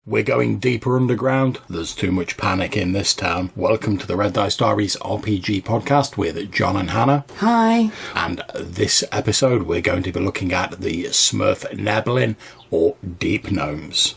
We're going deeper underground. There's too much panic in this town. Welcome to the Red Dice Diaries RPG podcast with John and Hannah. Hi. And this episode we're going to be looking at the Svirfneblin, or Deep Gnomes.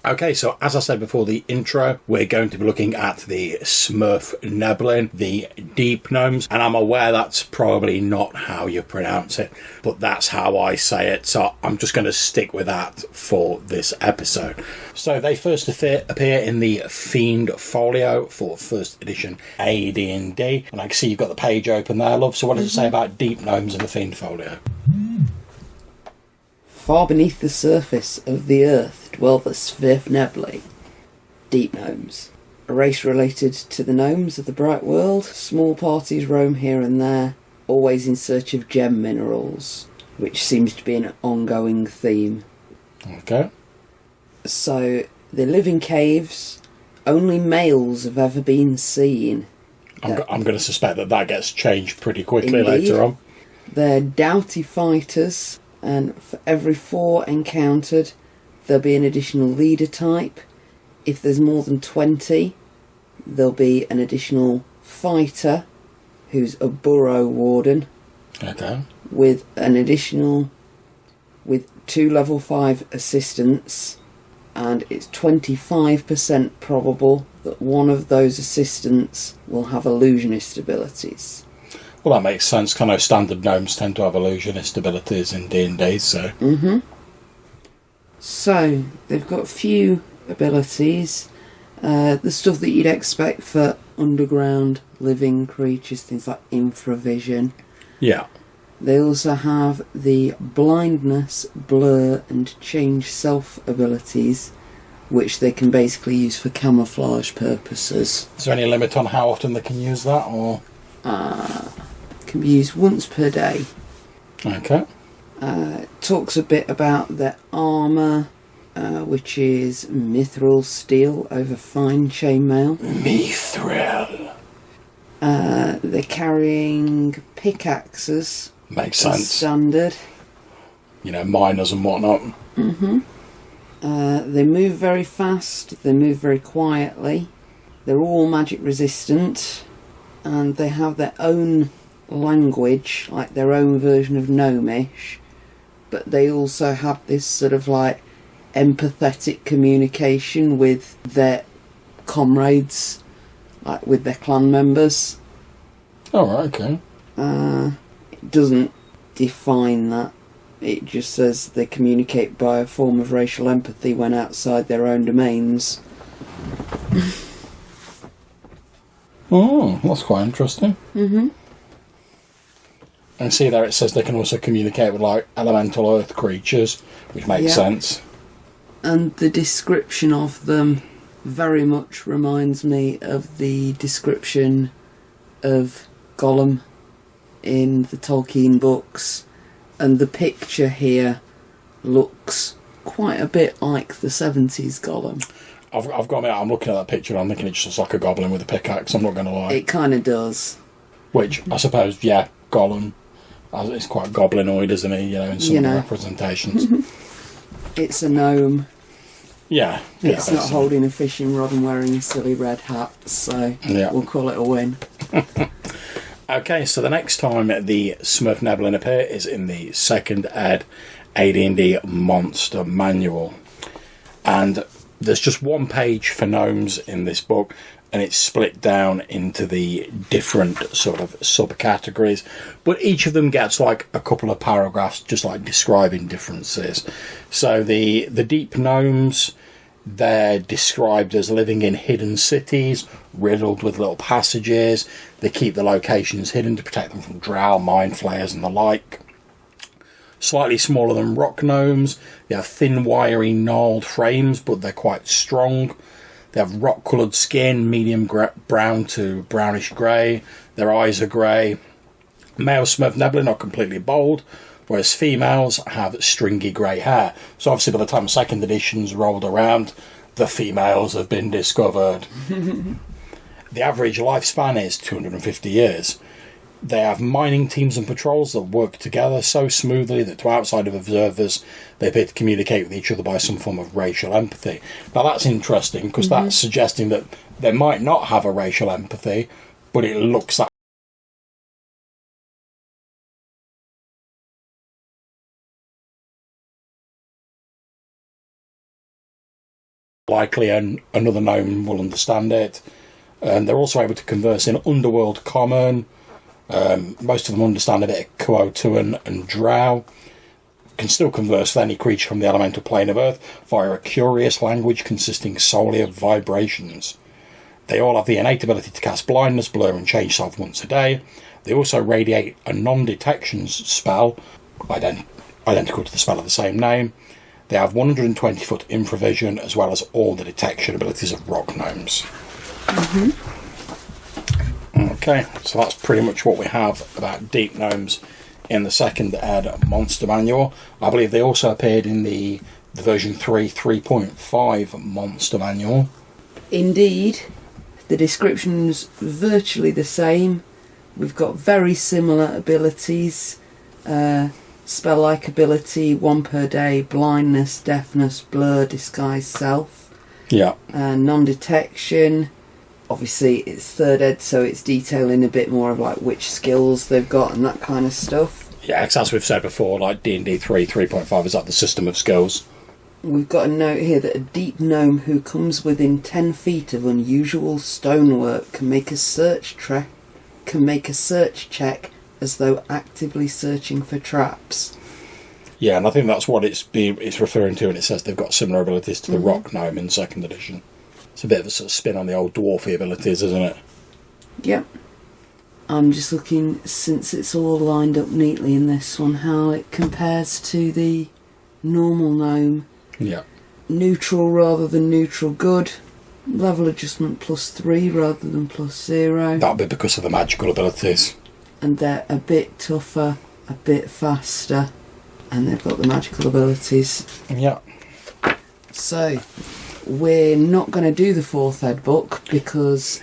Okay, so as I said before the intro, we're going to be looking at the Svirfneblin, the Deep Gnomes, and I'm aware that's probably not how you pronounce it, but that's how I say it, so I'm just going to stick with that for this episode. So they first appear in the Fiend Folio for first edition AD&D, and I can see you've got the page open there, love, so what does it say about Deep Gnomes in the Fiend Folio? Far beneath the surface of the earth dwell the Svirfneblin, deep gnomes. A race related to the gnomes of the bright world, small parties roam here and there, always in search of gem minerals, which seems to be an ongoing theme. Okay. So, they live in caves, only males have ever been seen. I'm going to suspect that gets changed pretty quickly. Indeed. Later on. They're doughty fighters, and for every 4 encountered, there'll be an additional leader type. If there's more than 20, there'll be an additional fighter, who's a burrow warden. Okay. With 2 level 5 assistants, and it's 25% probable that one of those assistants will have Illusionist Abilities. Well, that makes sense. Kind of standard gnomes tend to have Illusionist abilities in D&D, so... Mm-hmm. So, they've got a few abilities. The stuff that you'd expect for underground living creatures, things like infravision. Yeah. They also have the blindness, blur, and change self abilities, which they can basically use for camouflage purposes. Is there any limit on how often they can use that, or...? Can be used once per day. Okay. Talks a bit about their armour, which is mithril steel over fine chainmail. Mithril. They're carrying pickaxes. Makes sense. Standard. You know, miners and whatnot. Mm-hmm. They move very fast. They move very quietly. They're all magic resistant. And they have their own language, like their own version of Gnomish, but they also have this sort of like empathetic communication with their comrades, like with their clan members. Oh, right, okay. It doesn't define that. It just says they communicate by a form of racial empathy when outside their own domains. Oh, that's quite interesting. Mm-hmm. And see there it says they can also communicate with like elemental earth creatures, which makes sense. And the description of them very much reminds me of the description of Gollum in the Tolkien books. And the picture here looks quite a bit like the 70s Gollum. I've got to admit, I'm looking at that picture and I'm thinking it's just like a goblin with a pickaxe, I'm not going to lie. It kind of does. Which, I suppose, yeah, Gollum, it's quite goblinoid, isn't he, in some of the representations. It's a gnome. Yeah. It's not holding a fishing rod and wearing a silly red hat, so we'll call it a win. Okay, so the next time the Svirfneblin appear is in the 2nd ed AD&D Monster Manual. And there's just one page for gnomes in this book, and it's split down into the different sort of subcategories, but each of them gets like a couple of paragraphs just like describing differences. So the deep gnomes, they're described as living in hidden cities riddled with little passages. They keep the locations hidden to protect them from drow, mind flayers and the like. Slightly smaller than rock gnomes. They have thin, wiry, gnarled frames, but they're quite strong. They have rock-coloured skin, medium brown to brownish grey. Their eyes are grey. Male Svirfneblin are completely bald, whereas females have stringy grey hair. So obviously by the time 2nd edition's rolled around, the females have been discovered. The average lifespan is 250 years. They have mining teams and patrols that work together so smoothly that to outside of observers, they appear to communicate with each other by some form of racial empathy. Now that's interesting, because that's suggesting that they might not have a racial empathy, but it looks likely another gnome will understand it. And they're also able to converse in underworld common. Most of them understand a bit of Kuo-Tuan and Drow. Can still converse with any creature from the elemental plane of Earth via a curious language consisting solely of vibrations. They all have the innate ability to cast blindness, blur, and change self once a day. They also radiate a non-detection spell, identical to the spell of the same name. They have 120-foot infravision, as well as all the detection abilities of rock gnomes. Okay, so that's pretty much what we have about deep gnomes in the second ed monster manual. I believe they also appeared in the version 3.5 monster manual. Indeed, the description's virtually the same. We've got very similar abilities. Spell-like ability, 1 per day, blindness, deafness, blur, disguise self. Yeah. Non-detection. Obviously, it's third ed, so it's detailing a bit more of like which skills they've got and that kind of stuff. Yeah, as we've said before, like D&D 3.5 is like the system of skills. We've got a note here that a deep gnome who comes within 10 feet of unusual stonework can make a search check as though actively searching for traps. Yeah, and I think that's what it's referring to, and it says they've got similar abilities to the rock gnome in 2nd edition. It's a bit of a sort of spin on the old dwarfy abilities, isn't it? Yep. I'm just looking, since it's all lined up neatly in this one, how it compares to the normal gnome. Yeah. Neutral rather than neutral good. Level adjustment +3 rather than +0. That'll be because of the magical abilities. And they're a bit tougher, a bit faster, and they've got the magical abilities. Yeah. So, we're not going to do the 4th ed book because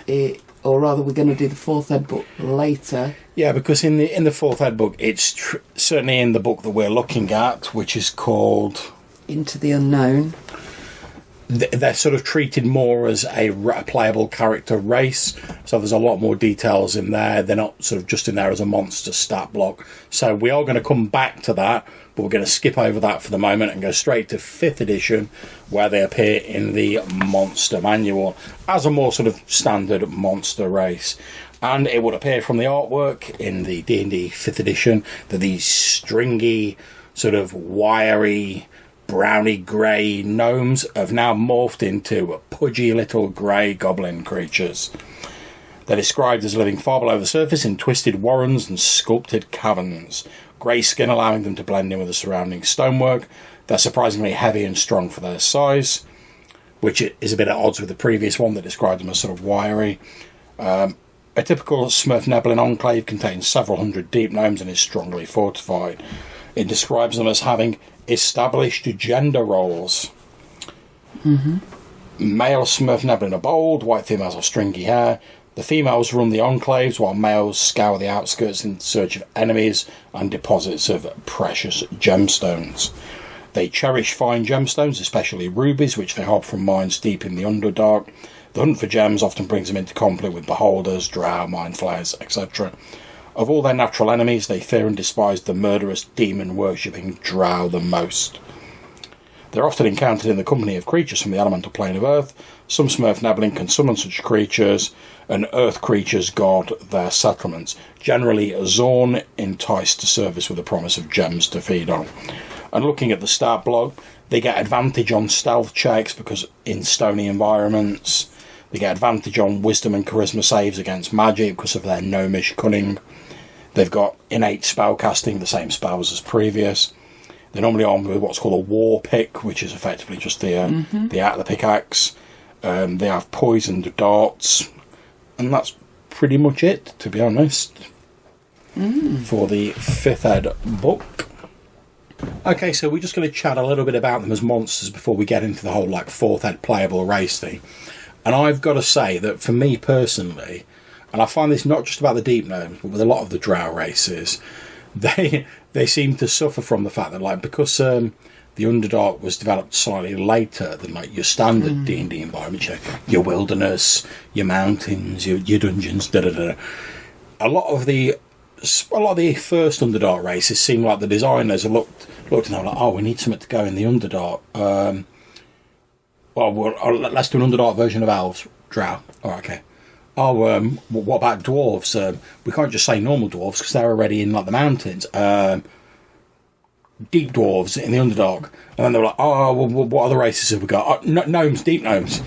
or rather we're going to do the 4th ed book later. Yeah, because in the 4th ed book, it's certainly in the book that we're looking at, which is called Into the Unknown. They're sort of treated more as a playable character race, so there's a lot more details in there. They're not sort of just in there as a monster stat block. So we are going to come back to that, but we're going to skip over that for the moment and go straight to 5th edition, where they appear in the monster manual as a more sort of standard monster race. And it would appear from the artwork in the D&D 5th edition that these stringy, sort of wiry, browny grey gnomes have now morphed into pudgy little grey goblin creatures. They're described as living far below the surface in twisted warrens and sculpted caverns, grey skin allowing them to blend in with the surrounding stonework. They're surprisingly heavy and strong for their size, which is a bit at odds with the previous one that described them as sort of wiry. A typical Svirfneblin enclave contains several hundred deep gnomes and is strongly fortified. It describes them as having established gender roles. Male Svirfneblin are bold, white females have stringy hair. The females run the enclaves while males scour the outskirts in search of enemies and deposits of precious gemstones. They cherish fine gemstones, especially rubies, which they hob from mines deep in the Underdark. The hunt for gems often brings them into conflict with beholders, drow, mind flayers, etc. Of all their natural enemies, they fear and despise the murderous, demon-worshipping drow the most. They're often encountered in the company of creatures from the elemental plane of Earth. Some Svirfneblin can summon such creatures, and Earth creatures guard their settlements. Generally, Zorn enticed to service with a promise of gems to feed on. And looking at the stat block, they get advantage on stealth checks because in stony environments. They get advantage on wisdom and charisma saves against magic because of their gnomish cunning. They've got innate spellcasting, the same spells as previous. They're normally armed with what's called a war pick, which is effectively just the pickaxe. They have poisoned darts, and that's pretty much it, to be honest, for the 5th ed book. Okay, so we're just going to chat a little bit about them as monsters before we get into the whole 4th ed playable race thing. And I've got to say that for me personally, and I find this not just about the deep gnomes, but with a lot of the drow races, they seem to suffer from the fact that, like, because the Underdark was developed slightly later than like your standard D&D environment, your wilderness, your mountains, your dungeons, A lot of the first Underdark races seem like the designers have looked and they're like, oh, we need something to go in the Underdark. Let's do an Underdark version of elves, drow. Oh, okay. Oh, what about dwarves? We can't just say normal dwarves because they're already in like the mountains. Deep dwarves in the Underdark, and then they were like, oh, well, what other races have we got? Oh, gnomes, deep gnomes.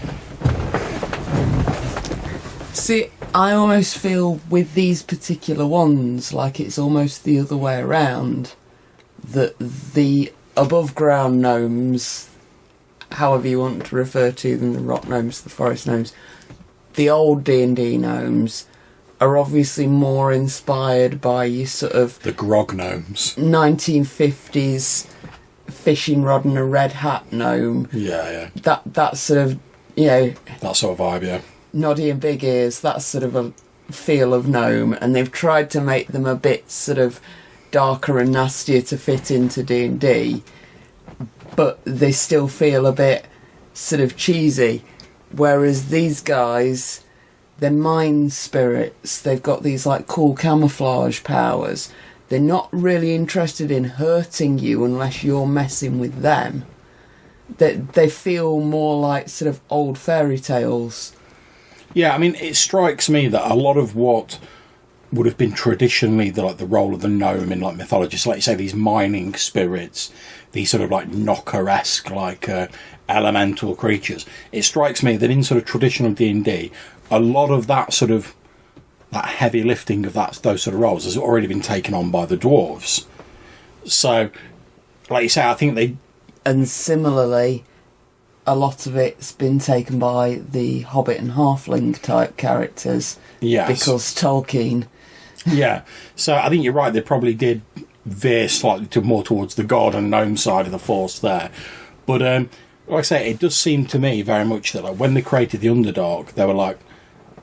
See, I almost feel with these particular ones like it's almost the other way around, that the above ground gnomes, however you want to refer to them, the rock gnomes, the forest gnomes, the old D&D gnomes are obviously more inspired by your sort of... The grog gnomes. 1950s fishing rod and a red hat gnome. Yeah. That sort of, you know... That sort of vibe, yeah. Noddy and big ears, that sort of a feel of gnome. And they've tried to make them a bit sort of darker and nastier to fit into D&D. But they still feel a bit sort of cheesy. Whereas these guys... They're mind spirits. They've got these like cool camouflage powers. They're not really interested in hurting you unless you're messing with them. They feel more like sort of old fairy tales. Yeah, I mean, it strikes me that a lot of what would have been traditionally the role of the gnome in like mythology, so like you say, these mining spirits, these sort of like knocker-esque like elemental creatures. It strikes me that in sort of traditional D&D, a lot of that sort of that heavy lifting of those sort of roles has already been taken on by the dwarves. So, like you say, I think they... And similarly, a lot of it's been taken by the Hobbit and Halfling type characters. Yes. Because Tolkien... Yeah, so I think you're right, they probably did veer slightly more towards the god and gnome side of the force there. But, like I say, it does seem to me very much that like when they created the Underdark, they were like,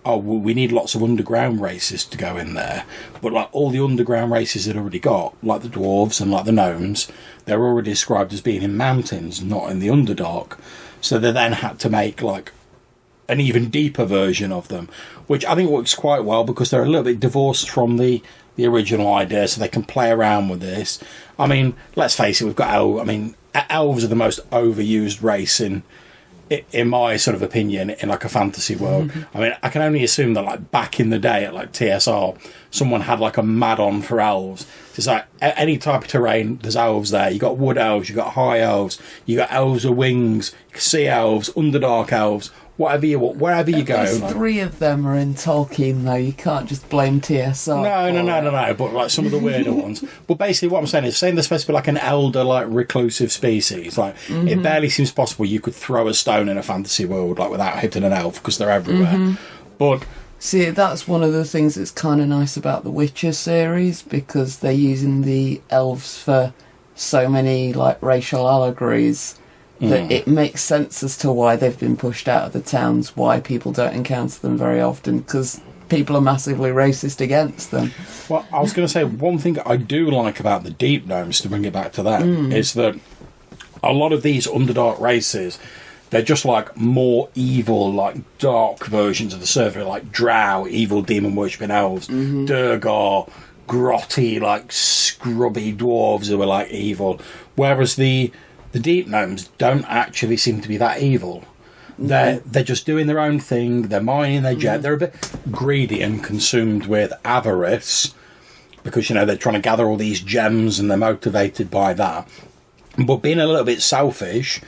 oh, well, we need lots of underground races to go in there. But like all the underground races they'd already got, like the dwarves and like the gnomes, they're already described as being in mountains, not in the Underdark. So they then had to make like an even deeper version of them, which I think works quite well because they're a little bit divorced from the original idea, so they can play around with this. I mean, let's face it, we've got elves are the most overused race in my sort of opinion in like a fantasy world. I mean, I can only assume that like back in the day at like TSR, someone had like a mad-on for elves. It's like any type of terrain, there's elves there. You got wood elves, you got high elves, you got elves with wings, sea elves, underdark elves, whatever you want, wherever you go. Three of them are in Tolkien, though. You can't just blame TSR. No. But like some of the weirder ones. But basically, what I'm saying is, saying they're supposed to be like an elder, like reclusive species. Like it barely seems possible you could throw a stone in a fantasy world like without hitting an elf because they're everywhere. But see, that's one of the things that's kind of nice about the Witcher series because they're using the elves for so many like racial allegories. That it makes sense as to why they've been pushed out of the towns, why people don't encounter them very often, because people are massively racist against them. Well, I was going to say, one thing I do like about the Deep Gnomes, to bring it back to that, is that a lot of these Underdark races, they're just like more evil, like dark versions of the Survey, like Drow, evil demon-worshipping elves, Durgar, grotty, like scrubby dwarves who are like evil, whereas the Deep Gnomes don't actually seem to be that evil. They're just doing their own thing. They're mining their jet. They're a bit greedy and consumed with avarice because, you know, they're trying to gather all these gems and they're motivated by that. But being a little bit selfish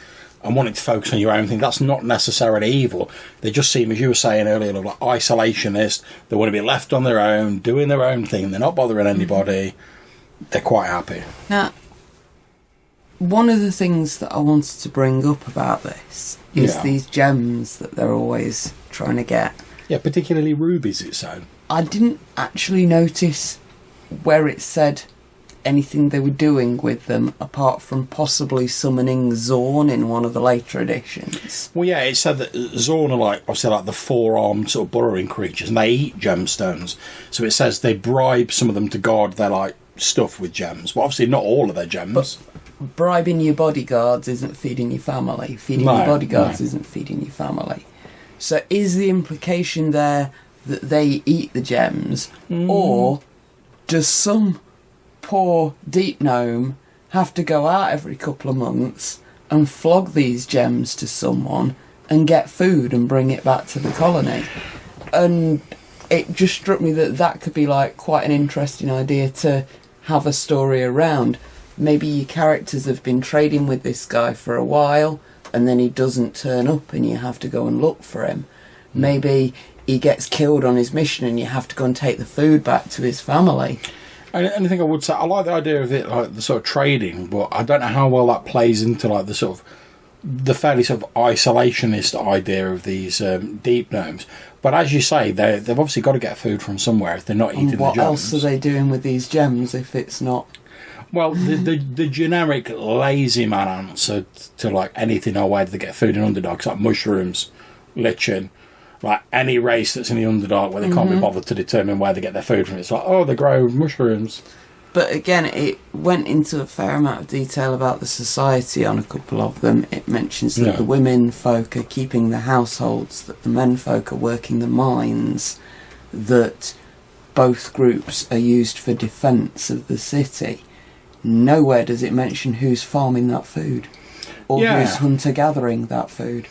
and wanting to focus on your own thing, that's not necessarily evil. They just seem, as you were saying earlier, like isolationist. They want to be left on their own, doing their own thing. They're not bothering anybody. They're quite happy. Now, one of the things that I wanted to bring up about this is these gems that they're always trying to get. Yeah, particularly rubies, it's so. I didn't actually notice where it said anything they were doing with them apart from possibly summoning Zorn in one of the later editions. Well, yeah, it said that Zorn are obviously the four-armed sort of burrowing creatures, and they eat gemstones. So it says they bribe some of them to guard their stuff with gems. Well, obviously not all of their gems. But bribing your bodyguards isn't feeding your family. Feeding your bodyguards isn't feeding your family. So is the implication there that they eat the gems, or does some poor deep gnome have to go out every couple of months and flog these gems to someone and get food and bring it back to the colony? And it just struck me that could be quite an interesting idea to have a story around. Maybe your characters have been trading with this guy for a while and then he doesn't turn up and you have to go and look for him. Maybe he gets killed on his mission and you have to go and take the food back to his family. And I think I would say I like the idea of it, the sort of trading, but I don't know how well that plays into the fairly sort of isolationist idea of these deep gnomes. But as you say, they've obviously got to get food from somewhere if they're not eating the gems. What else are they doing with these gems if it's not? Well, the generic lazy man answer to anything, where do they get food in Underdark? It's mushrooms, lichen. Any race that's in the Underdark where they can't be bothered to determine where they get their food from. It's they grow mushrooms. But again, it went into a fair amount of detail about the society on a couple of them. It mentions that the women folk are keeping the households, that the men folk are working the mines, that both groups are used for defence of the city. Nowhere does it mention who's farming that food or who's hunter-gathering that food.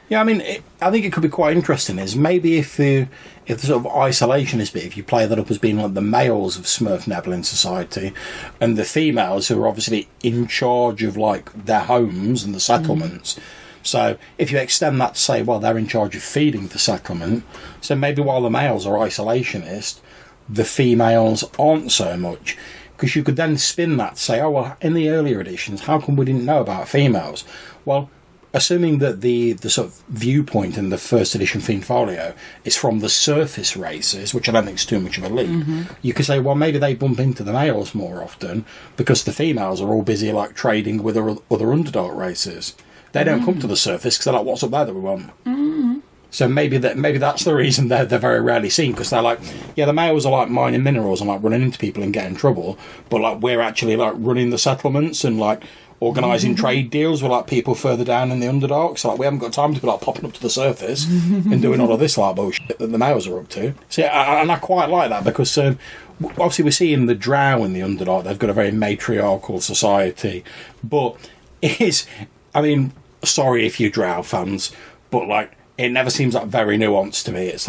Yeah, I mean, I think it could be quite interesting. Is maybe if the sort of isolationist bit, if you play that up as being the males of Svirfneblin society, and the females who are obviously in charge of their homes and the settlements. So if you extend that to say, well, they're in charge of feeding the settlement. So maybe while the males are isolationist, the females aren't so much. Because you could then spin that to say, oh, well, in the earlier editions, how come we didn't know about females? Well, assuming that the sort of viewpoint in the first edition Fiend Folio is from the surface races, which I don't think is too much of a leap, you could say, well, maybe they bump into the males more often because the females are all busy trading with other Underdark races. They don't come to the surface because they're what's up there that we want? So maybe that's the reason they're very rarely seen, because they're the males are mining minerals and running into people and getting in trouble, but we're actually running the settlements and organising trade deals with people further down in the Underdark. So we haven't got time to be popping up to the surface and doing all of this bullshit that the males are up to. So yeah, and I quite like that because obviously we're seeing the Drow in the Underdark. They've got a very matriarchal society, but it is. I mean, sorry if you Drow fans, but it never seems very nuanced to me. It's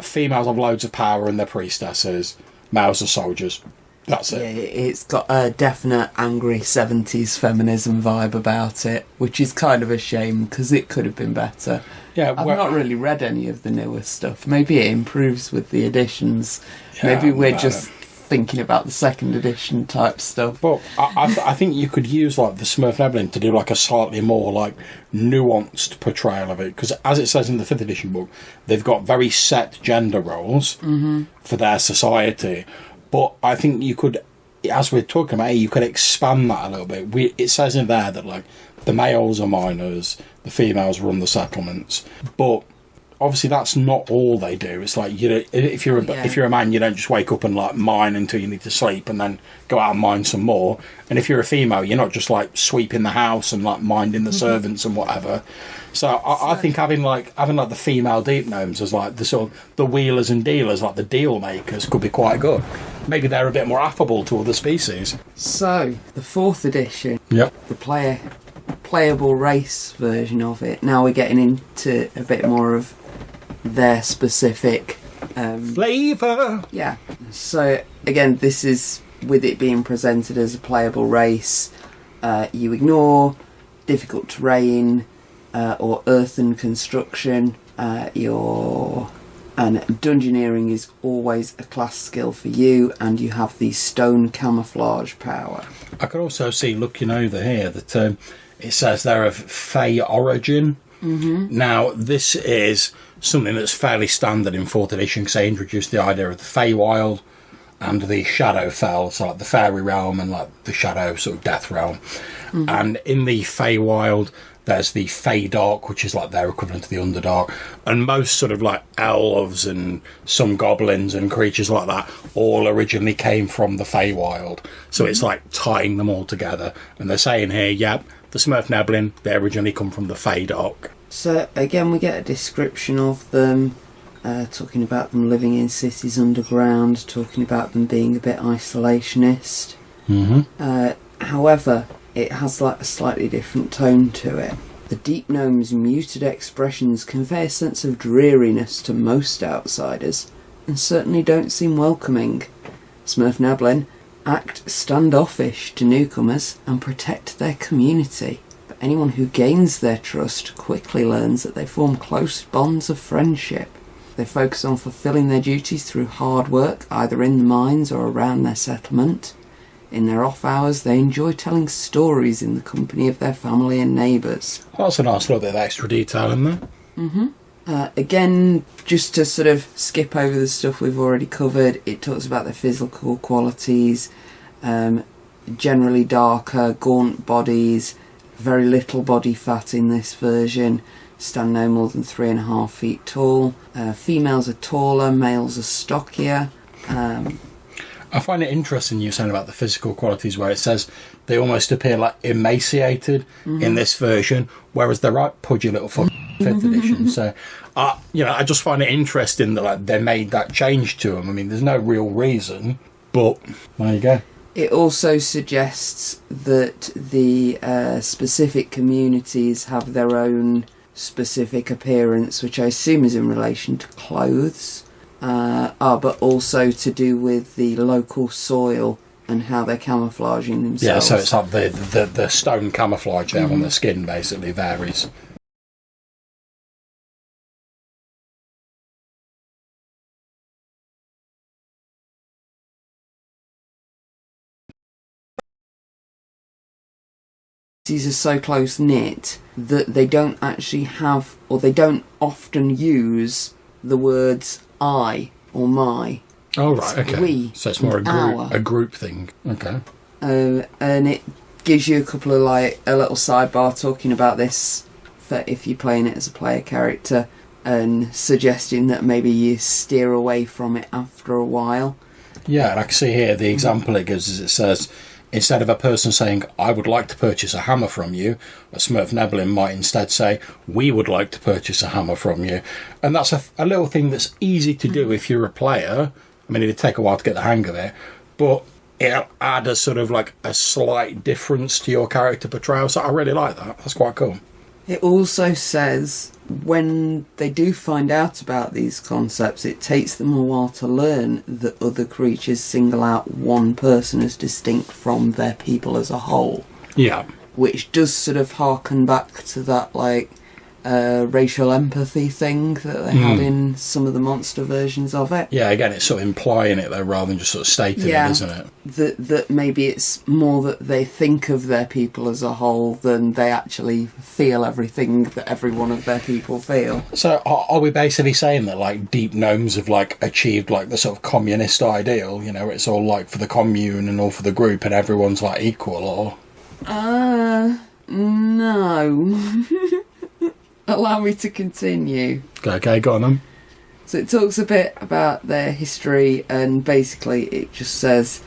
females have loads of power and they're priestesses, males are soldiers. That's it. Yeah, it's got a definite angry 70s feminism vibe about it, which is kind of a shame because it could have been better. Yeah, I've not really read any of the newer stuff. Maybe it improves with the editions. Yeah, maybe we're just thinking about the second edition type stuff. But I think you could use the Svirfneblin to do a slightly more nuanced portrayal of it, because as it says in the 5th edition book, they've got very set gender roles for their society. But I think you could, as we're talking about, you could expand that a little bit. It says in there that the males are miners, the females run the settlements, but obviously that's not all they do. It's if you're a man, you don't just wake up and mine until you need to sleep and then go out and mine some more. And if you're a female, you're not just sweeping the house and minding the servants and whatever. So I think having the female deep gnomes as the sort of the wheelers and dealers, the deal makers, could be quite good. Maybe they're a bit more affable to other species. So the 4th edition, the playable race version of it. Now we're getting into a bit more of their specific flavour. Yeah. So again, this is with it being presented as a playable race. You ignore difficult terrain or earthen construction. And dungeoneering is always a class skill for you, and you have the stone camouflage power. I could also see, looking over here, that it says they're of Fey origin. Now, this is something that's fairly standard in 4th edition, because they introduced the idea of the Feywild and the Shadowfell, so like the fairy realm and like the shadow sort of death realm. And in the Feywild, there's the Feydark, which is like their equivalent to the Underdark, and most sort of like elves and some goblins and creatures like that all originally came from the Feywild. So it's like tying them all together. And they're saying here, yep, the Svirfneblin, they originally come from the Feydark. So again, we get a description of them, talking about them living in cities underground, talking about them being a bit isolationist. However, it has like a slightly different tone to it. The deep gnome's muted expressions convey a sense of dreariness to most outsiders, and certainly don't seem welcoming. Svirfneblin act standoffish to newcomers and protect their community, but anyone who gains their trust quickly learns that they form close bonds of friendship. They focus on fulfilling their duties through hard work, either in the mines or around their settlement. In their off hours, they enjoy telling stories in the company of their family and neighbours. Well, that's a nice little bit of extra detail in there. Again, just to sort of skip over the stuff we've already covered, it talks about their physical qualities, generally darker, gaunt bodies, very little body fat in this version, stand no more than 3.5 feet tall. Females are taller, males are stockier. I find it interesting you saying about the physical qualities where it says they almost appear like emaciated in this version, whereas they're right pudgy little fucking 5th edition. So, I just find it interesting that like they made that change to them. I mean, there's no real reason, but there you go. It also suggests that the specific communities have their own specific appearance, which I assume is in relation to clothes. But also to do with the local soil and how they're camouflaging themselves. Yeah, so it's like the stone camouflage there on the skin basically varies. These are so close knit that they don't actually have, or they don't often use the words I or my. Oh, right, okay. We, so it's more a group thing. Okay. And it gives you a couple of a little sidebar talking about this for if you're playing it as a player character, and suggesting that maybe you steer away from it after a while. Yeah, and I can see here the example it gives is it says, instead of a person saying, I would like to purchase a hammer from you, a Svirfneblin might instead say, we would like to purchase a hammer from you. And that's a little thing that's easy to do if you're a player. I mean, it'd take a while to get the hang of it, but it'll add a sort of like a slight difference to your character portrayal. So I really like that. That's quite cool. It also says when they do find out about these concepts, it takes them a while to learn that other creatures single out one person as distinct from their people as a whole. Yeah. Which does sort of harken back to that, racial empathy thing that they had in some of the monster versions of it. Yeah, again, it's sort of implying it, though, rather than just sort of stating it, isn't it? That maybe it's more that they think of their people as a whole than they actually feel everything that every one of their people feel. So are we basically saying that, deep gnomes have, achieved, the sort of communist ideal? You know, it's all, for the commune and all for the group and everyone's, equal, or...? No. Allow me to continue. Okay, go on then. So it talks a bit about their history, and basically it just says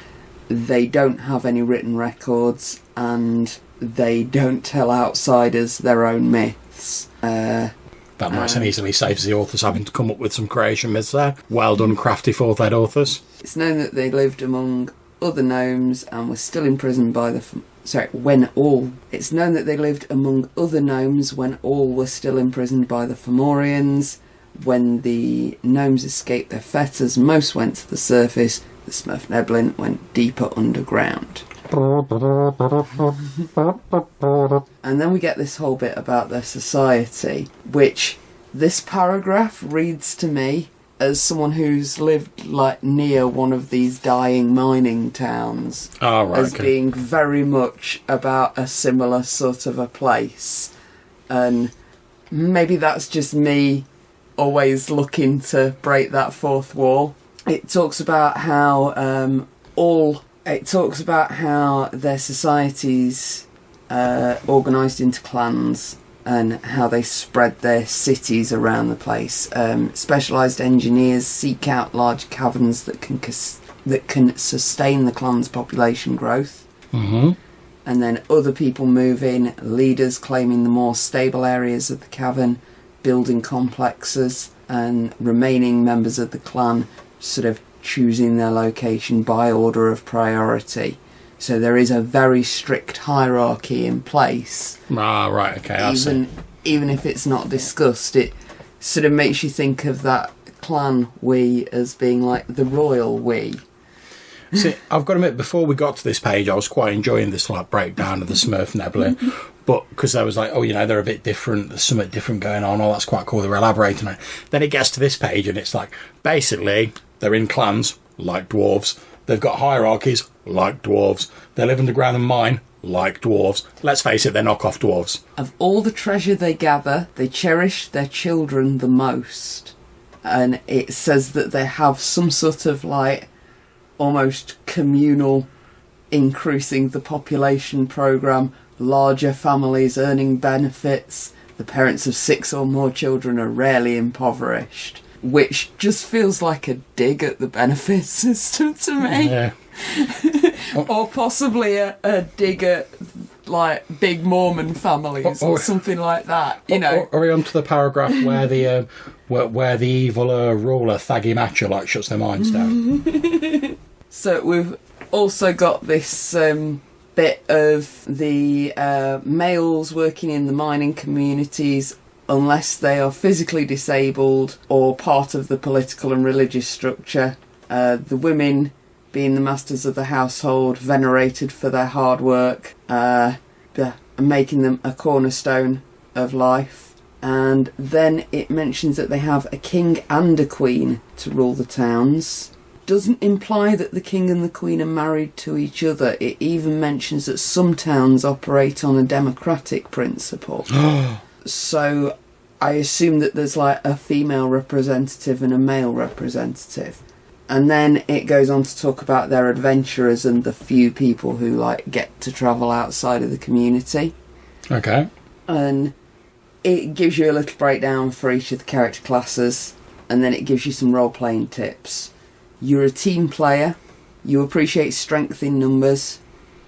they don't have any written records and they don't tell outsiders their own myths. That nice and easily saves the authors having to come up with some creation myths there. Well done, crafty 4th ed authors. It's known that they lived among other gnomes and were still imprisoned by the... It's known that they lived among other gnomes when all were still imprisoned by the Fomorians. When the gnomes escaped their fetters, most went to the surface. The Svirfneblin went deeper underground. And then we get this whole bit about their society, which this paragraph reads to me as someone who's lived near one of these dying mining towns, as being very much about a similar sort of a place. And maybe that's just me always looking to break that fourth wall. it talks about how their societies organised into clans and how they spread their cities around the place. Specialised engineers seek out large caverns that can sustain the clan's population growth. Mm-hmm. And then other people move in, leaders claiming the more stable areas of the cavern, building complexes, and remaining members of the clan sort of choosing their location by order of priority. So there is a very strict hierarchy in place. Ah, right, okay, I see. Even if it's not discussed, it sort of makes you think of that clan we as being like the royal we. See, I've got to admit, before we got to this page, I was quite enjoying this like breakdown of the Svirfneblin, but because I was like, oh, you know, they're a bit different, there's something different going on, oh, that's quite cool, they're elaborating on it. Then it gets to this page and it's like, basically, they're in clans, like dwarves, they've got hierarchies, like dwarves, they live underground and mine, like dwarves. Let's face it, they're knockoff dwarves. Of all the treasure they gather, they cherish their children the most. And it says that they have some sort of like almost communal increasing the population program, larger families earning benefits, the parents of 6 or more children are rarely impoverished, which just feels like a dig at the benefit system to me. Yeah. Or possibly a dig at like big Mormon families or something like that, you know. Are we on to the paragraph where the where the evil ruler Thaggy Matcher like shuts their minds down? So we've also got this bit of the males working in the mining communities, unless they are physically disabled or part of the political and religious structure. The women being the masters of the household, venerated for their hard work, making them a cornerstone of life. And then it mentions that they have a king and a queen to rule the towns. Doesn't imply that the king and the queen are married to each other. It even mentions that some towns operate on a democratic principle. So I assume that there's like a female representative and a male representative. And then it goes on to talk about their adventurers and the few people who like get to travel outside of the community. Okay. And it gives you a little breakdown for each of the character classes, and then it gives you some role-playing tips. You're a team player, you appreciate strength in numbers,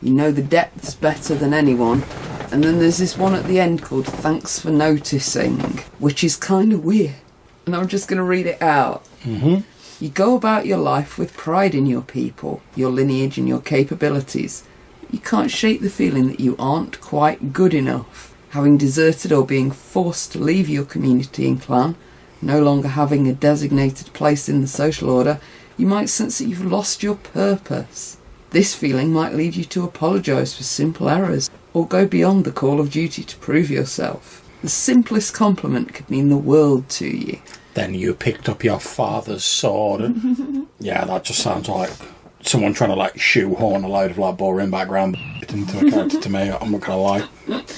you know the depths better than anyone, and then there's this one at the end called Thanks for Noticing, which is kind of weird. And I'm just going to read it out. Mm-hmm. You go about your life with pride in your people, your lineage and your capabilities. You can't shake the feeling that you aren't quite good enough. Having deserted or being forced to leave your community and clan, no longer having a designated place in the social order, you might sense that you've lost your purpose. This feeling might lead you to apologise for simple errors, or go beyond the call of duty to prove yourself. The simplest compliment could mean the world to you. Then you picked up your father's sword. And yeah, that just sounds like someone trying to like shoehorn a load of like boring background into a character to me. I'm not gonna lie.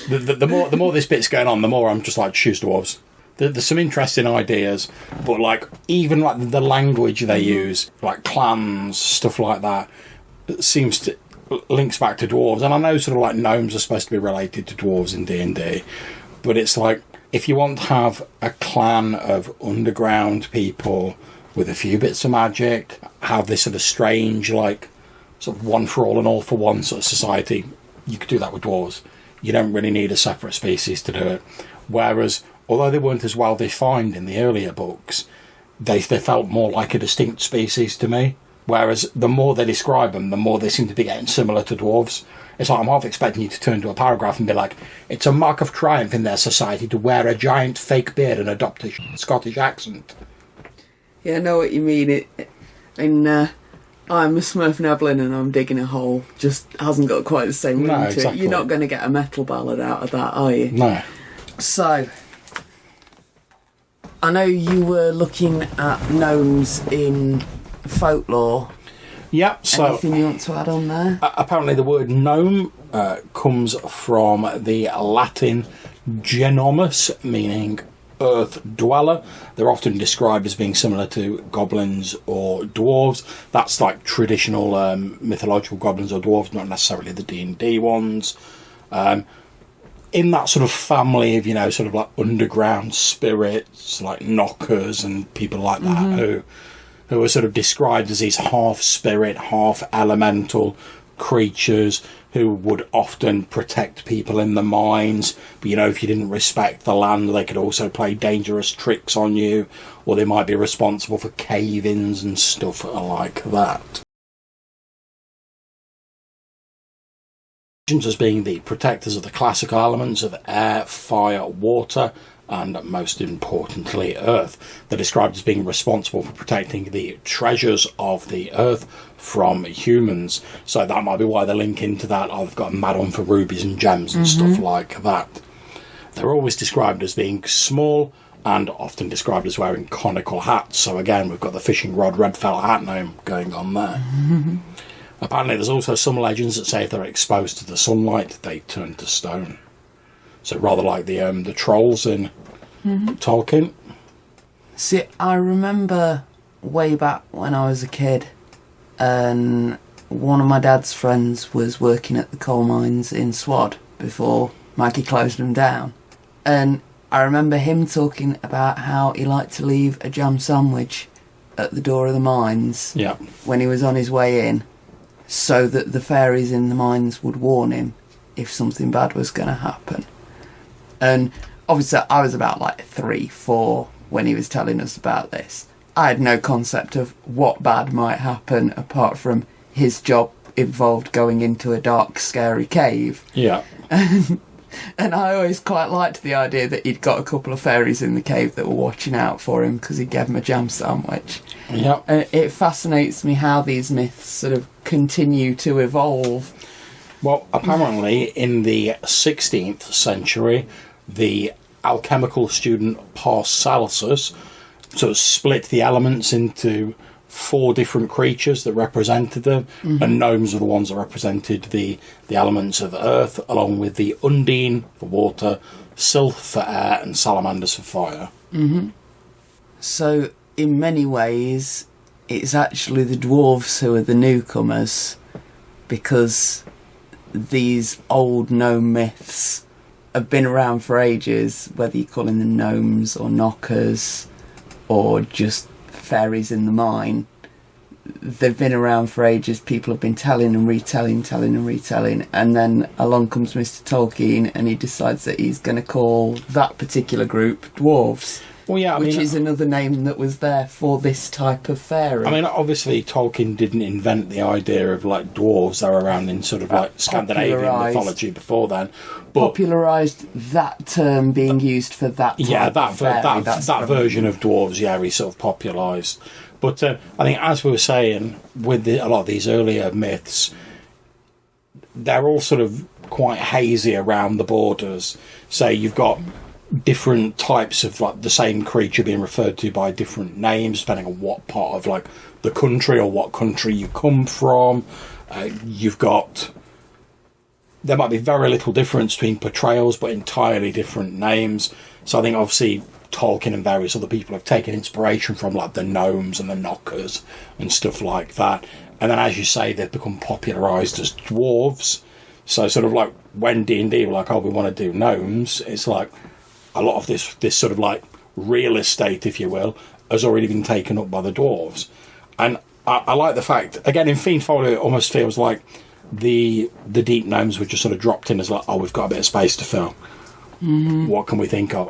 The more this bit's going on, the more I'm just like, choose dwarves. There's some interesting ideas, but like even like the language they use, like clans, stuff like that, seems to links back to dwarves. And I know sort of like gnomes are supposed to be related to dwarves in D&D, but it's like, if you want to have a clan of underground people with a few bits of magic, have this sort of strange, like, sort of one for all and all for one sort of society, you could do that with dwarves. You don't really need a separate species to do it. Whereas, although they weren't as well defined in the earlier books, they felt more like a distinct species to me. Whereas the more they describe them, the more they seem to be getting similar to dwarves. It's like I'm half expecting you to turn to a paragraph and be like, it's a mark of triumph in their society to wear a giant fake beard and adopt a Scottish accent. Yeah, I know what you mean. I'm a Svirfneblin and I'm digging a hole. Just hasn't got quite the same ring to exactly. it. You're not going to get a metal ballad out of that, are you? No. So, I know you were looking at gnomes in folklore. Yep, so anything you want to add on there? Apparently the word gnome comes from the Latin genomus, meaning earth dweller. They're often described as being similar to goblins or dwarves. That's like traditional mythological goblins or dwarves, not necessarily the D&D ones. In that sort of family of, sort of like underground spirits, like knockers and people like that, who are sort of described as these half spirit, half elemental creatures who would often protect people in the mines. But, if you didn't respect the land, they could also play dangerous tricks on you, or they might be responsible for cave-ins and stuff like that. As being the protectors of the classical elements of air, fire, water, and most importantly, earth. They're described as being responsible for protecting the treasures of the earth from humans. So that might be why they link into that. They've got a mad-on for rubies and gems and stuff like that. They're always described as being small and often described as wearing conical hats. So again, we've got the fishing rod red felt hat gnome going on there. Apparently there's also some legends that say if they're exposed to the sunlight, they turn to stone. So rather like the trolls in Tolkien. See, I remember way back when I was a kid, and one of my dad's friends was working at the coal mines in Swad before Maggie closed them down. And I remember him talking about how he liked to leave a jam sandwich at the door of the mines when he was on his way in, so that the fairies in the mines would warn him if something bad was going to happen. And obviously I was about like 3, 4 when he was telling us about this. I had no concept of what bad might happen apart from his job involved going into a dark, scary cave. Yeah. And I always quite liked the idea that he'd got a couple of fairies in the cave that were watching out for him because he gave them a jam sandwich. Yeah. And it fascinates me how these myths sort of continue to evolve. Well, apparently in the 16th century, the alchemical student Paracelsus sort of split the elements into 4 different creatures that represented them, and gnomes are the ones that represented the elements of earth, along with the undine for water, sylph for air, and salamanders for fire. So, in many ways, it's actually the dwarves who are the newcomers, because these old gnome myths have been around for ages, whether you're calling them gnomes or knockers or just fairies in the mine. They've been around for ages. People have been telling and retelling, and then along comes Mr. Tolkien and he decides that he's going to call that particular group dwarves. Well, yeah, which is another name that was there for this type of fairy. I mean, obviously Tolkien didn't invent the idea of like dwarves. They were around in sort of like Scandinavian mythology before then. But popularised that term being used for that type of fairy. that version of dwarves, he sort of popularised. But I think, as we were saying, with a lot of these earlier myths, they're all sort of quite hazy around the borders. So you've got different types of like the same creature being referred to by different names depending on what part of like the country or what country you come from. There might be very little difference between portrayals, but entirely different names. So I think obviously Tolkien and various other people have taken inspiration from like the gnomes and the knockers and stuff like that, and then, as you say, they've become popularised as dwarves. So sort of like when D&D were like, oh, we want to do gnomes, it's like a lot of this sort of like real estate, if you will, has already been taken up by the dwarves. And I like the fact, again, in Fiend Folio, it almost feels like the deep gnomes were just sort of dropped in as like, oh, we've got a bit of space to fill. What can we think of?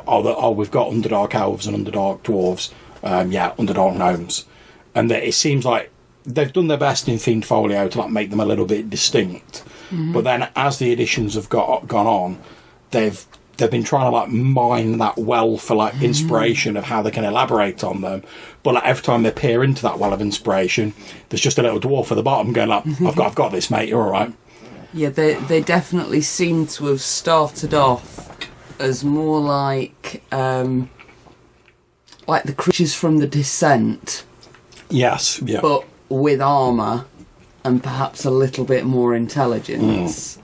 We've got Underdark elves and Underdark dwarves. Underdark gnomes. And it seems like they've done their best in Fiend Folio to like make them a little bit distinct. But then as the editions have gone on, they've been trying to like mine that well for like inspiration of how they can elaborate on them. But like every time they peer into that well of inspiration, there's just a little dwarf at the bottom going like, I've got this, mate, you're all right. Yeah, they definitely seem to have started off as more like the creatures from the Descent. Yes, yeah. But with armour and perhaps a little bit more intelligence.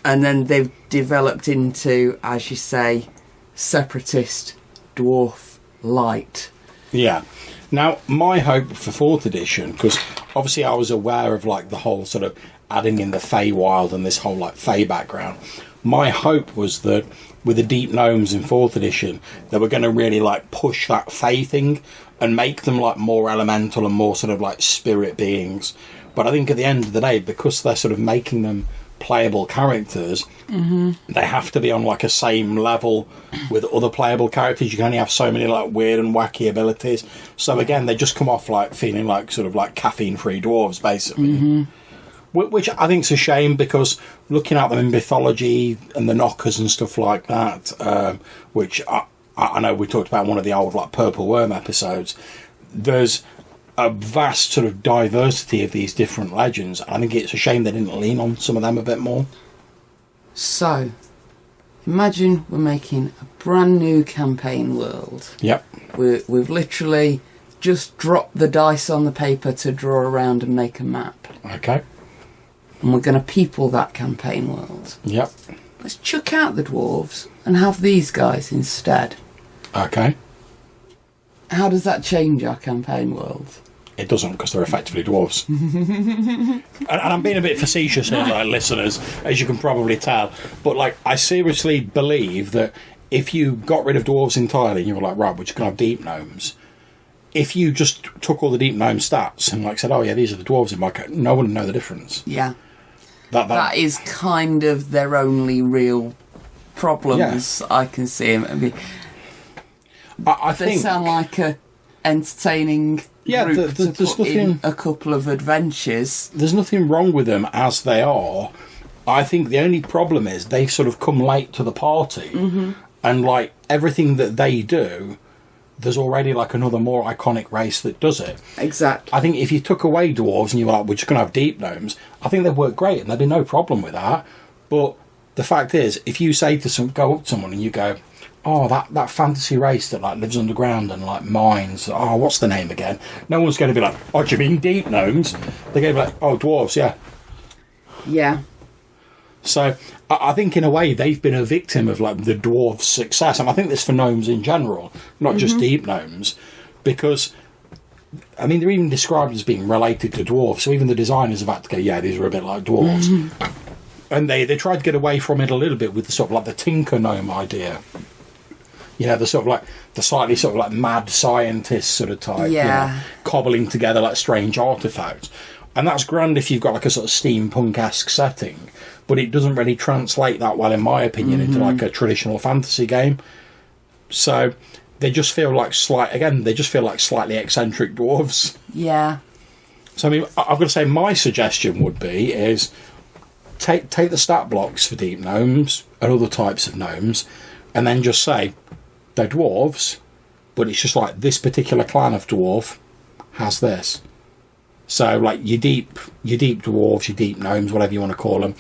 And then they've developed into, as you say, separatist dwarf light. Yeah. Now, my hope for 4th edition, because obviously I was aware of like the whole sort of adding in the Feywild and this whole like Fey background. My hope was that with the Deep Gnomes in 4th edition, they were going to really like push that Fey thing and make them like more elemental and more sort of like spirit beings. But I think at the end of the day, because they're sort of making them playable characters, they have to be on like a same level with other playable characters. You can only have so many like weird and wacky abilities. So again, they just come off like feeling like sort of like caffeine-free dwarves, basically. Which I think is a shame, because looking at them in mythology and the knockers and stuff like that, which I know we talked about in one of the old like Purple Worm episodes, there's a vast sort of diversity of these different legends. I think it's a shame they didn't lean on some of them a bit more. So, imagine we're making a brand new campaign world. Yep. We've literally just dropped the dice on the paper to draw around and make a map. Okay. And we're going to people that campaign world. Yep. Let's chuck out the dwarves and have these guys instead. Okay. How does that change our campaign world? It doesn't, because they're effectively dwarves. and I'm being a bit facetious here, like, listeners, as you can probably tell. But like, I seriously believe that if you got rid of dwarves entirely and you were like, right, we're just going to have deep gnomes, if you just took all the deep gnome stats and like said, oh yeah, these are the dwarves in my character, no one would know the difference. Yeah. That is kind of their only real problems. Yeah. I can see them. I mean, I they think sound like a entertaining group to put in a couple of adventures. There's nothing wrong with them as they are. I think the only problem is they've sort of come late to the party, and like everything that they do, there's already like another more iconic race that does it. Exactly. I think if you took away dwarves and you were like, we're just going to have deep gnomes, I think they'd work great and there'd be no problem with that. But the fact is, if you say to go up to someone and you go, oh, that fantasy race that like lives underground and like mines, oh, what's the name again? No one's going to be like, oh, do you mean deep gnomes? They're going to be like, oh, dwarves, yeah. Yeah. So I think in a way they've been a victim of like the dwarves' success, and I think this for gnomes in general, not just deep gnomes, because I mean they're even described as being related to dwarves. So even the designers have had to go, yeah, these are a bit like dwarves, and they tried to get away from it a little bit with the sort of like the tinker gnome idea. You know, the sort of like the slightly sort of like mad scientist sort of type, yeah, you know, cobbling together like strange artifacts. And that's grand if you've got like a sort of steampunk-esque setting, but it doesn't really translate that well, in my opinion, into like a traditional fantasy game. So they just feel like slightly eccentric dwarves. Yeah. So I mean, I've got to say, my suggestion would be is take the stat blocks for deep gnomes and other types of gnomes, and then just say they're dwarves, but it's just like this particular clan of dwarf has this. So, like, your deep dwarves, your deep gnomes, whatever you want to call them,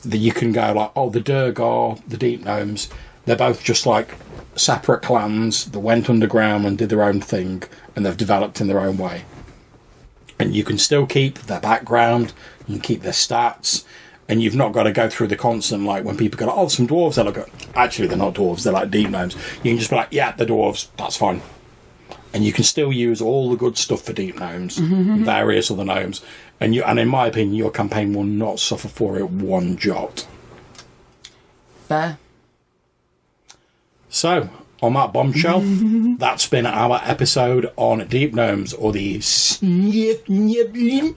that you can go like, oh, the Durgar, the deep gnomes, they're both just like separate clans that went underground and did their own thing, and they've developed in their own way. And you can still keep their background, you can keep their stats, and you've not got to go through the constant, like, when people go, oh, some dwarves, they look at, actually, they're not dwarves, they're like deep gnomes. You can just be like, yeah, they're dwarves, that's fine. And you can still use all the good stuff for deep gnomes, various other gnomes, and in my opinion, your campaign will not suffer for it one jot. Fair. So, on that bombshell, that's been our episode on deep gnomes, or the Svirfneblin.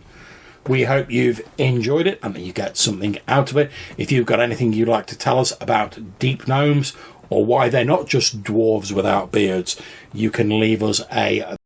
We hope you've enjoyed it and that you get something out of it. If you've got anything you'd like to tell us about deep gnomes, or why they're not just dwarves without beards, you can leave us a